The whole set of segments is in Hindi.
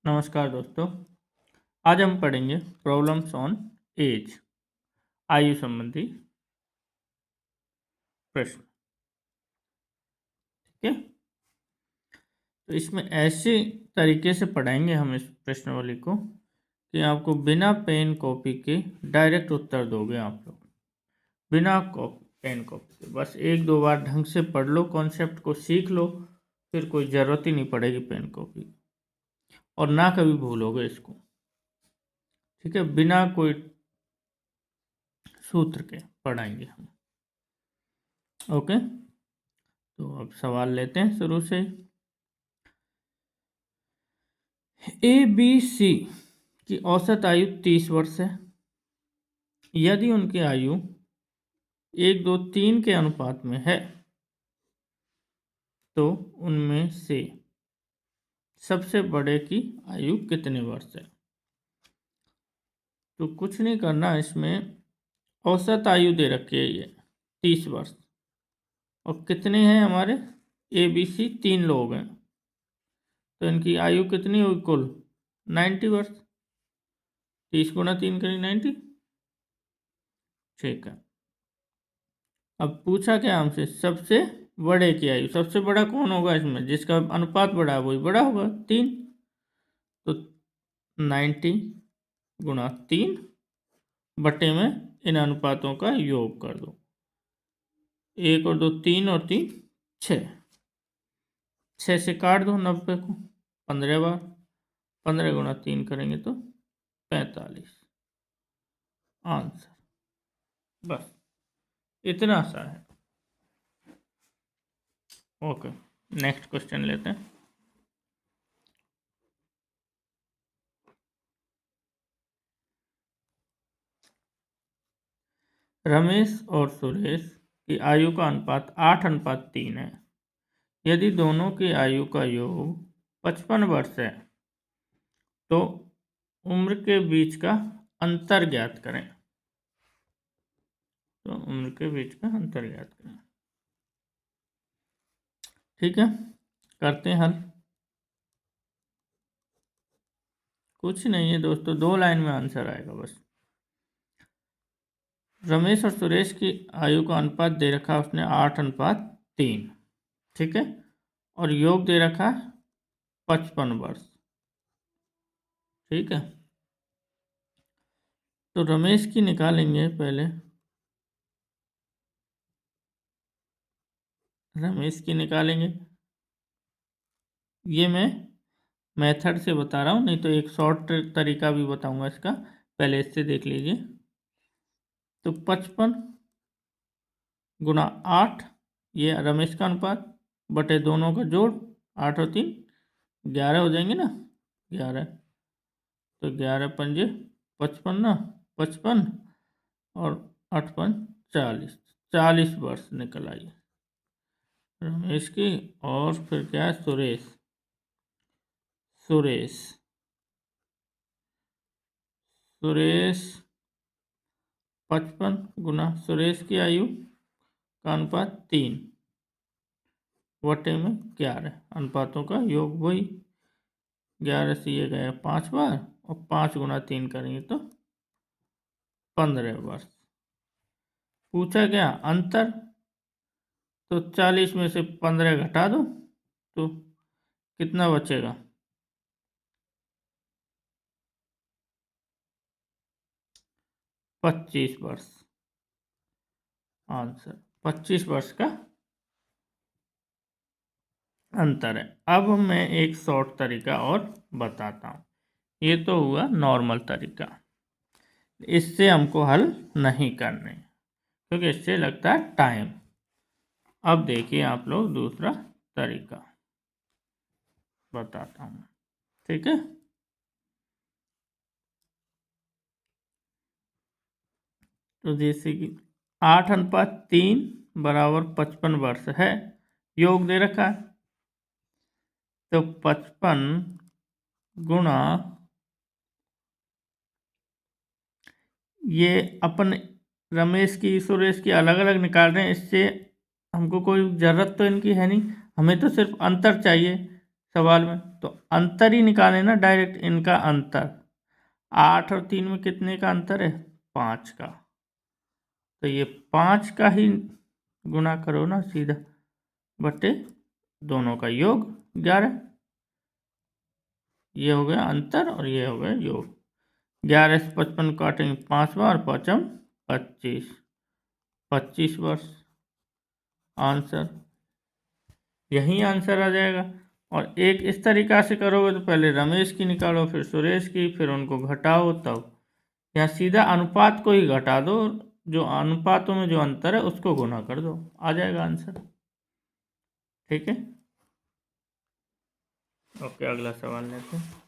नमस्कार दोस्तों। आज हम पढ़ेंगे प्रॉब्लम्स ऑन एज, आयु संबंधी प्रश्न। ठीक है, तो इसमें ऐसे तरीके से पढ़ाएंगे हम इस प्रश्नावली को कि आपको बिना पेन कॉपी के डायरेक्ट उत्तर दोगे आप लोग, बिना पेन कॉपी के। बस एक दो बार ढंग से पढ़ लो, कॉन्सेप्ट को सीख लो, फिर कोई ज़रूरत ही नहीं पड़ेगी पेन कॉपी, और ना कभी भूलोगे इसको। ठीक है, बिना कोई सूत्र के पढ़ाएंगे हम। ओके, तो अब सवाल लेते हैं शुरू से। ए बी सी की औसत आयु 30 वर्ष है। यदि उनकी आयु 1, 2, 3 के अनुपात में है तो उनमें से सबसे बड़े की आयु कितने वर्ष है। तो कुछ नहीं करना, इसमें औसत आयु दे रखी है ये 30 वर्ष, और कितने हैं हमारे ए बी सी 3 लोग हैं, तो इनकी आयु कितनी होगी कुल 90 वर्ष। 30 गुणा 3 करें 90। ठीक है, अब पूछा क्या हमसे, सबसे बड़े की आयु। सबसे बड़ा कौन होगा इसमें, जिसका अनुपात बड़ा है वही बड़ा होगा 3। तो 90 गुणा 3 बटे में इन अनुपातों का योग कर दो। 1 और 2 3 और 3 6। 6 से काट दो 90 को 15 बार। 15 गुणा 3 करेंगे तो 45 आंसर। बस इतना सा है। ओके, नेक्स्ट क्वेश्चन लेते हैं। रमेश और सुरेश की आयु का अनुपात 8:3 है। यदि दोनों की आयु का योग 55 वर्ष है तो उम्र के बीच का अंतर ज्ञात करें। तो उम्र के बीच का अंतर ज्ञात करें। ठीक है, करते हैं हल। कुछ नहीं है दोस्तों, 2 लाइन में आंसर आएगा बस। रमेश और सुरेश की आयु का अनुपात दे रखा है उसने 8:3। ठीक है, और योग दे रखा है 55 वर्ष। ठीक है, तो रमेश की निकालेंगे पहले। रमेश की निकालेंगे, ये मैं मेथड से बता रहा हूँ, नहीं तो एक शॉर्ट तरीका भी बताऊंगा इसका, पहले इससे देख लीजिए। तो 55 गुणा 8, ये रमेश का अनुपात, बटे दोनों का जोड़, 8 और 3 11 हो जाएंगे ना। 11, तो 11 पंजे 55 ना, 55 और 8 पंज 40। 40 वर्ष निकल आई रमेश की। और फिर क्या है, सुरेश। सुरेश सुरेश 55 गुना सुरेश की आयु का अनुपात 3 बटे में 11, अनुपातों का योग वही। 11 से ये गया 5 बार, और 5 गुना 3 करेंगे तो 15 वर्ष। पूछा क्या अंतर, तो 40 में से 15 घटा दो तो कितना बचेगा, 25 वर्ष। आंसर 25 वर्ष का अंतर है। अब मैं एक शॉर्ट तरीका और बताता हूँ। ये तो हुआ नॉर्मल तरीका, इससे हमको हल नहीं करने, क्योंकि इससे लगता है टाइम। अब देखिए आप लोग दूसरा तरीका बताता हूँ। ठीक है, तो जैसे कि 8:3 बराबर 55 वर्ष है, योग दे रखा है, तो 55 गुणा, ये अपन रमेश की सुरेश की अलग अलग निकाल रहे हैं, इससे हमको कोई ज़रूरत तो इनकी है नहीं, हमें तो सिर्फ अंतर चाहिए। सवाल में, तो अंतर ही निकाले ना डायरेक्ट, इनका अंतर 8 और 3 में कितने का अंतर है? 5 का। तो ये 5 का ही गुना करो ना सीधा, बटे दोनों का योग 11। ये हो गया अंतर और ये हो गया योग। 11 से 55 काटेंगे 5 बार, 5 25, 25 वर्ष आंसर। यही आंसर आ जाएगा। और एक इस तरीका से करोगे तो पहले रमेश की निकालो, फिर सुरेश की, फिर उनको घटाओ, तब यहाँ सीधा अनुपात को ही घटा दो, जो अनुपातों में जो अंतर है उसको गुना कर दो, आ जाएगा आंसर। ठीक है, ओके, अगला सवाल लेते हैं।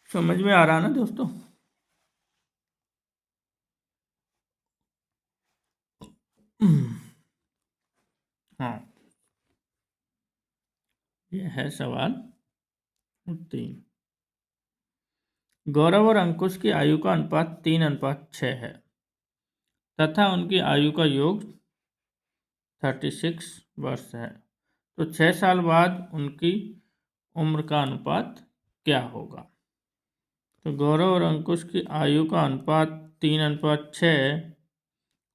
समझ में आ रहा ना दोस्तों? हाँ, ये है सवाल 3। गौरव और अंकुश की आयु का अनुपात 3:6 है तथा उनकी आयु का योग 36 वर्ष है। तो 6 साल बाद उनकी उम्र का अनुपात क्या होगा? तो गौरव और अंकुश की आयु का अनुपात 3:6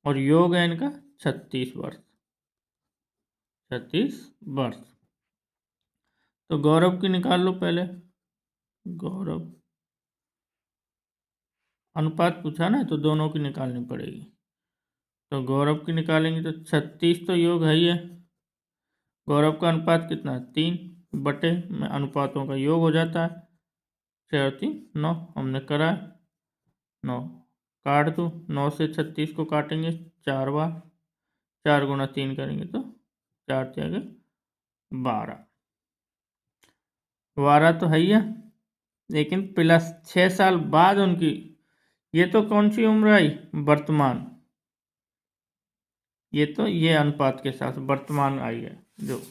और योग है इनका 36 वर्ष। 36 वर्ष। तो गौरव की निकाल लो पहले। गौरव, अनुपात पूछा ना, तो दोनों की निकालनी पड़ेगी। तो गौरव की निकालेंगे तो 36 तो योग है ही है। गौरव का अनुपात कितना है? 3 बटे में अनुपातों का योग हो जाता है, 6 और 3 9, हमने करा है 9। काट दो, 9 से 36 को काटेंगे 4 बार, 4 गुना 3 करेंगे तो 4 त्यागे 12। 12 तो है ही है, लेकिन प्लस 6 साल बाद उनकी, ये तो कौन सी उम्र आई? वर्तमान। ये तो ये अनुपात के साथ वर्तमान आई है जो,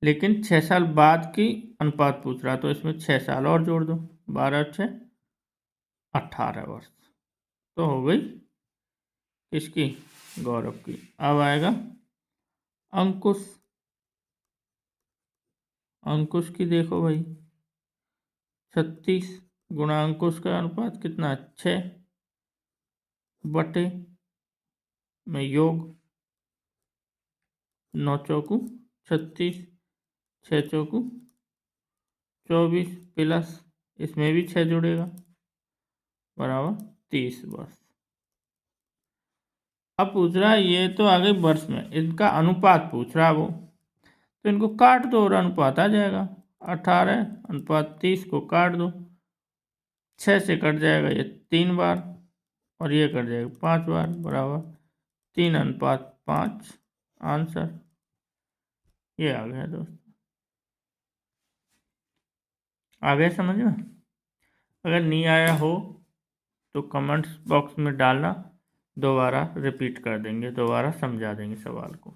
लेकिन 6 साल बाद की अनुपात पूछ रहा, तो इसमें 6 साल और जोड़ दो, 12 और 6 18 वर्ष। तो हो गई किसकी? गौरव की। अब आएगा अंकुश। अंकुश की देखो भाई, 36 गुणा अंकुश का अनुपात कितना है? 6 बटे में योग 9 चौकू 36, 6 चौकू 24 प्लस इसमें भी 6 जुड़ेगा, बराबर 30 वर्ष। अब पूछ रहा है, ये तो आ गई वर्ष में, इनका अनुपात पूछ रहा है वो, तो इनको काट दो और अनुपात आ जाएगा। 18 अनुपात 30 को काट दो, 6 से कट जाएगा ये 3 बार और ये कट जाएगा 5 बार, बराबर 3:5 आंसर। ये आ गया दोस्त, आ गया समझ में? अगर नहीं आया हो तो कमेंट्स बॉक्स में डालना, दोबारा रिपीट कर देंगे, दोबारा समझा देंगे सवाल को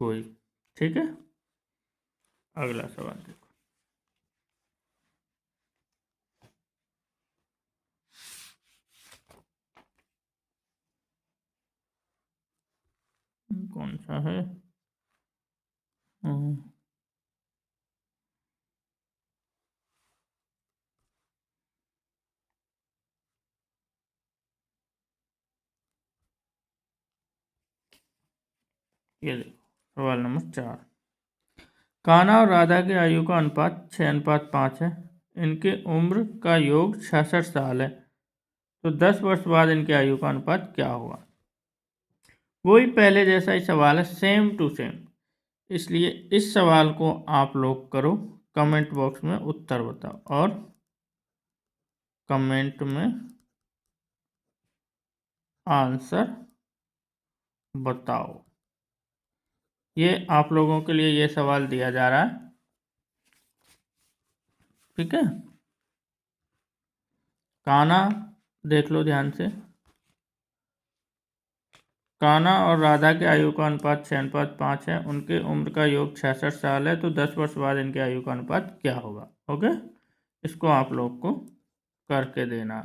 कोई। ठीक है, अगला सवाल देखो। कौन सा है? ये देखो सवाल नंबर 4। कान्हा और राधा की आयु का अनुपात 6:5 है। इनके उम्र का योग 66 साल है, तो 10 वर्ष बाद इनकी आयु का अनुपात क्या होगा? वही पहले जैसा ही सवाल है, सेम टू सेम, इसलिए इस सवाल को आप लोग करो, कमेंट बॉक्स में उत्तर बताओ और कमेंट में आंसर बताओ। ये आप लोगों के लिए ये सवाल दिया जा रहा है, ठीक है? कान्हा देख लो ध्यान से। कान्हा और राधा की आयु का अनुपात 6:5 है। उनके उम्र का योग 66 साल है, तो 10 वर्ष बाद इनकी आयु का अनुपात क्या होगा? ओके, इसको आप लोग को करके देना,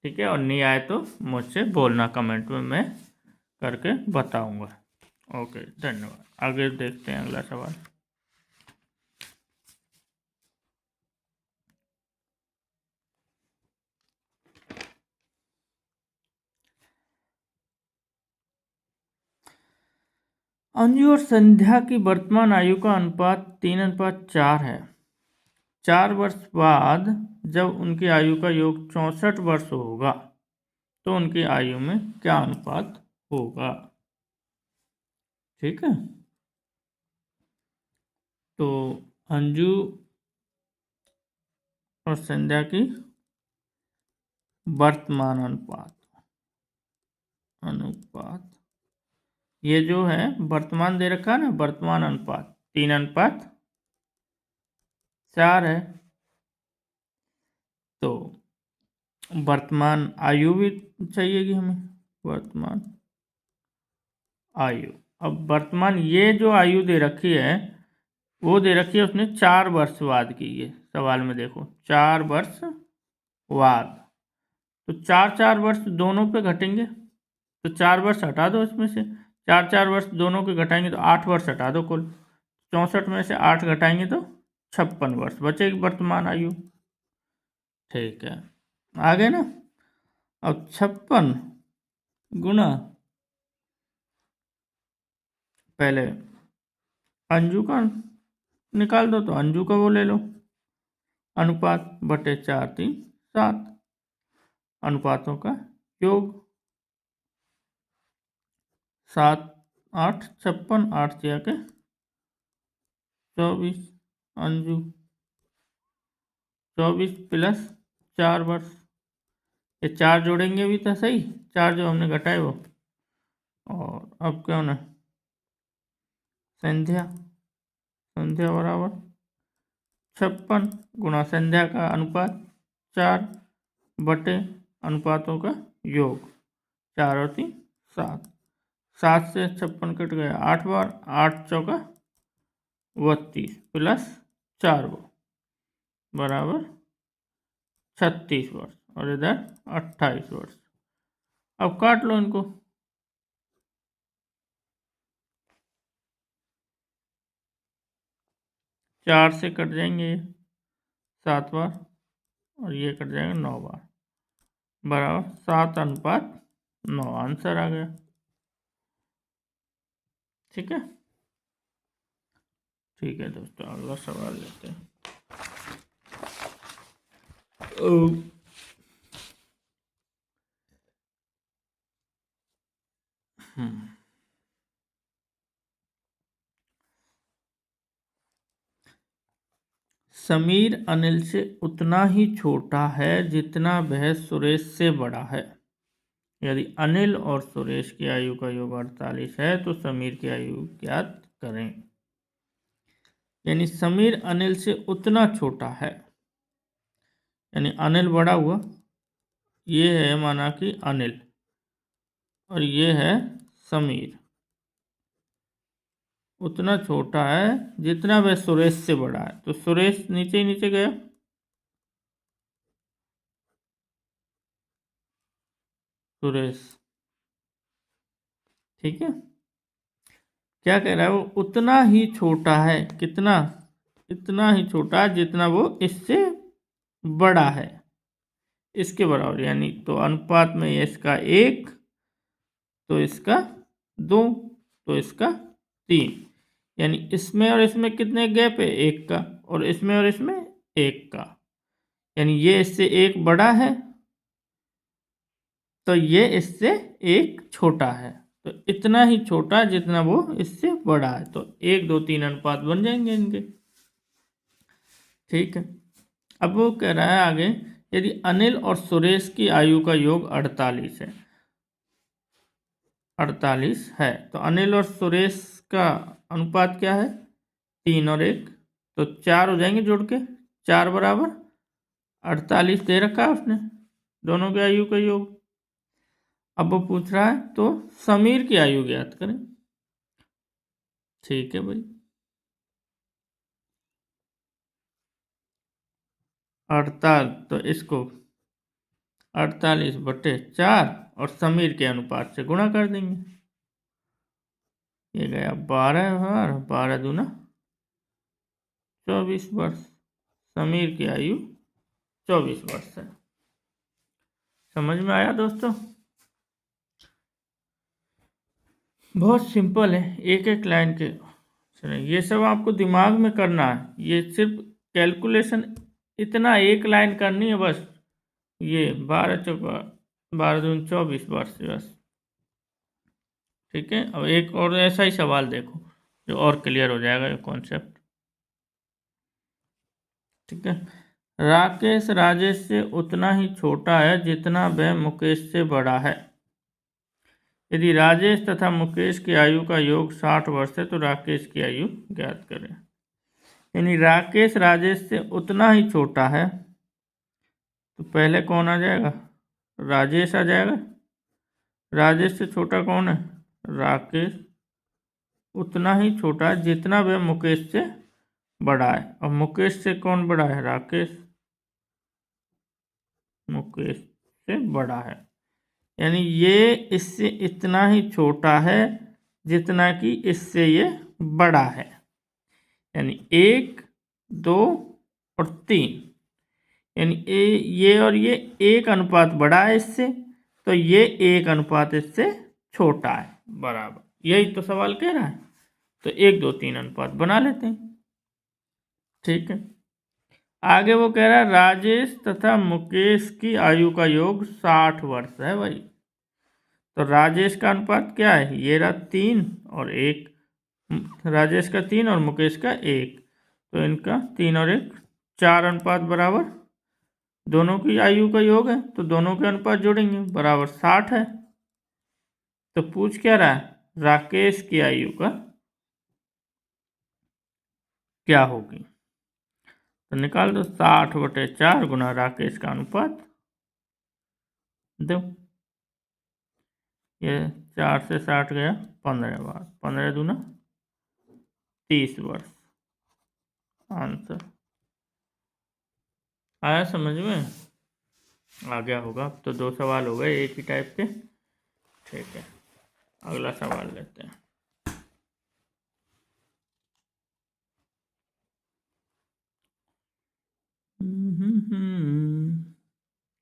ठीक है। और नहीं आए तो मुझसे बोलना कमेंट में, मैं करके बताऊंगा। ओके, धन्यवाद। आगे देखते हैं अगला सवाल। अंजू और संध्या की वर्तमान आयु का अनुपात 3:4 है। 4 वर्ष बाद जब उनकी आयु का योग 64 वर्ष होगा तो उनकी आयु में क्या अनुपात होगा? ठीक है, तो अंजू और संध्या की वर्तमान अनुपात ये जो है वर्तमान दे रखा है ना, वर्तमान अनुपात 3:4 है। तो वर्तमान आयु भी चाहिएगी हमें, वर्तमान आयु। अब वर्तमान ये जो आयु दे रखी है वो दे रखी है उसने 4 वर्ष बाद की। ये सवाल में देखो 4 वर्ष बाद, तो 4 वर्ष दोनों पे घटेंगे, तो 4 वर्ष हटा दो इसमें से। 4 वर्ष दोनों के घटाएंगे तो 8 वर्ष हटा दो कुल। 64 में से 8 घटाएंगे तो 56 वर्ष बचेगी वर्तमान आयु। ठीक है, आ गए ना। अब 56 गुना, पहले अंजू का निकाल दो, तो अंजू का वो ले लो अनुपात बटे 4 3 7, अनुपातों का योग 7 8 56, 8 से आके 24, अंजू 24 प्लस 4 वर्ष, ये 4 जोड़ेंगे भी तो सही, 4 जो हमने घटाए वो। और अब क्या होना, संध्या बराबर 56 गुणा संध्या का अनुपात 4 बटे अनुपातों का योग 4 और 3 7, 7 से 56 कट गया 8 बार, 8 चौका 32 प्लस 4 वो बराबर 36 वर्ष, और इधर 28 वर्ष। अब काट लो इनको, 4 से कट जाएंगे ये 7 बार, और ये कट जाएगा 9 बार, बराबर 7:9। आंसर आ गया। ठीक है, ठीक है दोस्तों, अगला सवाल लेते हैं। समीर अनिल से उतना ही छोटा है जितना वह सुरेश से बड़ा है। यदि अनिल और सुरेश की आयु का योग 48 है तो समीर की आयु ज्ञात करें। यानी समीर अनिल से उतना छोटा है, यानी अनिल बड़ा हुआ, ये है माना कि अनिल, और ये है समीर, उतना छोटा है जितना वह सुरेश से बड़ा है। तो सुरेश नीचे ही नीचे गया, सुरेश, ठीक है। क्या कह रहा है वो, उतना ही छोटा है, कितना, इतना ही छोटा जितना वो इससे बड़ा है, इसके बराबर। यानी तो अनुपात में इसका 1, तो इसका 2, तो इसका 3, यानी इसमें और इसमें कितने गैप है, 1 का, और इसमें और इसमें 1 का, यानी ये इससे 1 बड़ा है तो ये इससे 1 छोटा है। तो इतना ही छोटा जितना वो इससे बड़ा है, तो 1 2 3 अनुपात बन जाएंगे इनके। ठीक है, अब वो कह रहा है आगे, यदि अनिल और सुरेश की आयु का योग 48 है, 48 है, तो अनिल और सुरेश का अनुपात क्या है, 3 और 1, तो 4 हो जाएंगे जोड़ के, 4 बराबर 48 दे रखा है उसने, दोनों के आयु का योग। अब वो पूछ रहा है तो समीर की आयु ज्ञात करें। ठीक है भाई, 48 तो इसको 48/4 और समीर के अनुपात से गुणा कर देंगे। ये गया 12 12 दूना 24 वर्ष। समीर की आयु 24 वर्ष है। समझ में आया दोस्तों? बहुत सिंपल है, एक एक लाइन के। ये सब आपको दिमाग में करना है, ये सिर्फ कैलकुलेशन इतना एक लाइन करनी है बस। ये 12 चौका 12 दूनी 24 वर्ष बस। ठीक है, अब एक और ऐसा ही सवाल देखो जो और क्लियर हो जाएगा ये कॉन्सेप्ट। ठीक है, राकेश राजेश से उतना ही छोटा है जितना वह मुकेश से बड़ा है। यदि राजेश तथा मुकेश की आयु का योग 60 वर्ष है तो राकेश की आयु ज्ञात करें। यानी राकेश राजेश से उतना ही छोटा है तो पहले कौन आ जाएगा? राजेश आ जाएगा। राजेश से छोटा कौन है? राकेश। उतना ही छोटा है जितना वह मुकेश से बड़ा है। और मुकेश से कौन बड़ा है? राकेश। मुकेश से बड़ा है, यानी ये इससे इतना ही छोटा है जितना कि इससे ये बड़ा है। यानी 1 2 और 3, यानी ये और ये 1 अनुपात बड़ा है इससे, तो ये 1 अनुपात इससे छोटा है बराबर। यही तो सवाल कह रहा है। तो 1 2 3 अनुपात बना लेते हैं। ठीक है, आगे वो कह रहा है राजेश तथा मुकेश की आयु का योग 60 वर्ष है भाई। तो राजेश का अनुपात क्या है? ये रहा 3 और 1। राजेश का 3 और मुकेश का 1, तो इनका 3 और 1 4 अनुपात बराबर। दोनों की आयु का योग है तो दोनों के अनुपात जोड़ेंगे बराबर 60 है। तो पूछ क्या रहा है? राकेश की आयु का क्या होगी? तो निकाल दो, 60/4 गुना राकेश का अनुपात दो। ये 4 से 60 गया 15 बार, 15 दूना 30 वर्ष। आंसर आया समझ में? आ गया होगा। तो 2 सवाल हो गए एक ही टाइप के। ठीक है, अगला सवाल लेते हैं।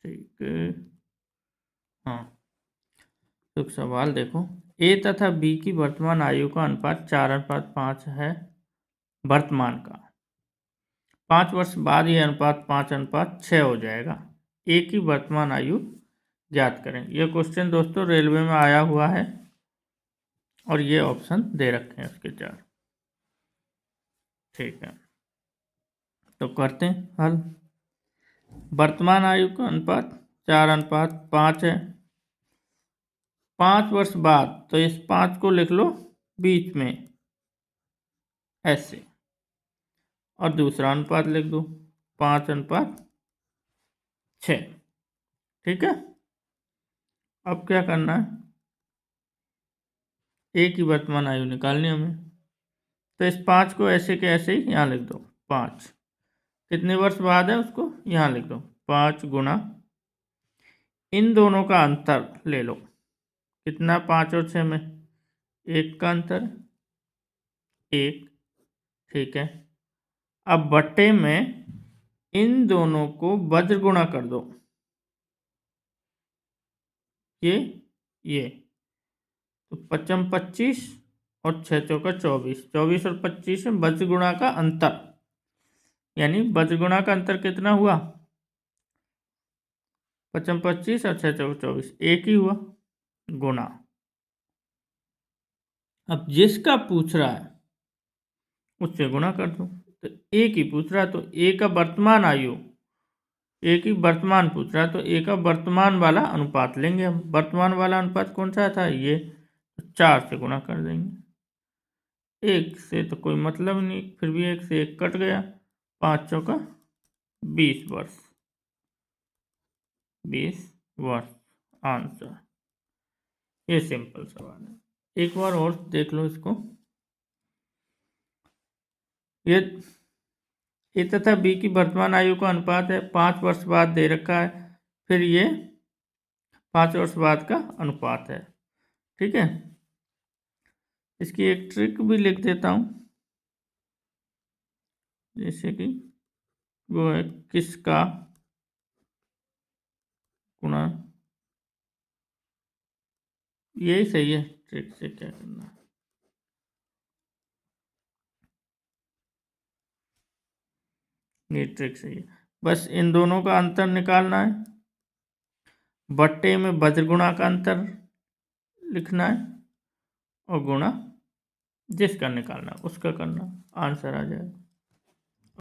ठीक है, हाँ तो सवाल देखो। ए तथा बी की वर्तमान आयु का अनुपात 4:5 है। वर्तमान का 5 वर्ष बाद यह अनुपात 5:6 हो जाएगा। ए की वर्तमान आयु ज्ञात करें। यह क्वेश्चन दोस्तों रेलवे में आया हुआ है और ये ऑप्शन दे रखे हैं उसके 4। ठीक है, तो करते हैं हल। वर्तमान आयु का अनुपात 4:5 है। 5 वर्ष बाद, तो इस 5 को लिख लो बीच में ऐसे, और दूसरा अनुपात लिख दो 5:6। ठीक है, अब क्या करना है? ए की वर्तमान आयु निकालनी हमें। तो इस 5 को ऐसे के ऐसे ही यहाँ लिख दो 5। कितने वर्ष बाद है उसको यहाँ लिख दो 5 गुना इन दोनों का अंतर ले लो। कितना? 5 और 6 में 1 का अंतर, 1। ठीक है, अब बट्टे में इन दोनों को वज्र गुणा कर दो। ये तो 25 और 6 चौका 24, 24 और 25 में वज्र गुणा का अंतर, यानी वज्र गुणा का अंतर कितना हुआ? 25 और 6 चौका 24, एक ही हुआ गुणा। अब जिसका पूछ रहा है उससे गुणा कर दो। तो एक ही पूछ रहा है तो ए का वर्तमान आयु, एक ही वर्तमान पूछ रहा है तो ए का वर्तमान वाला अनुपात लेंगे हम। वर्तमान वाला अनुपात कौन सा था? ये 4 से गुणा कर देंगे। 1 से तो कोई मतलब नहीं, फिर भी 1 से 1 कट गया। 5 चौका 20 वर्ष, 20 वर्ष आंसर। ये सिंपल सवाल है। एक बार और देख लो इसको। ये ए तथा बी की वर्तमान आयु का अनुपात है, 5 वर्ष बाद दे रखा है, फिर ये 5 वर्ष बाद का अनुपात है। ठीक है, इसकी एक ट्रिक भी लिख देता हूं, जैसे कि वो है किसका गुणा, यही सही है, ट्रिक से क्या करना है। ये ट्रिक सही है, बस इन दोनों का अंतर निकालना है, बट्टे में वज्र गुणा का अंतर लिखना है और गुणा जिसका निकालना उसका करना, आंसर आ जाएगा।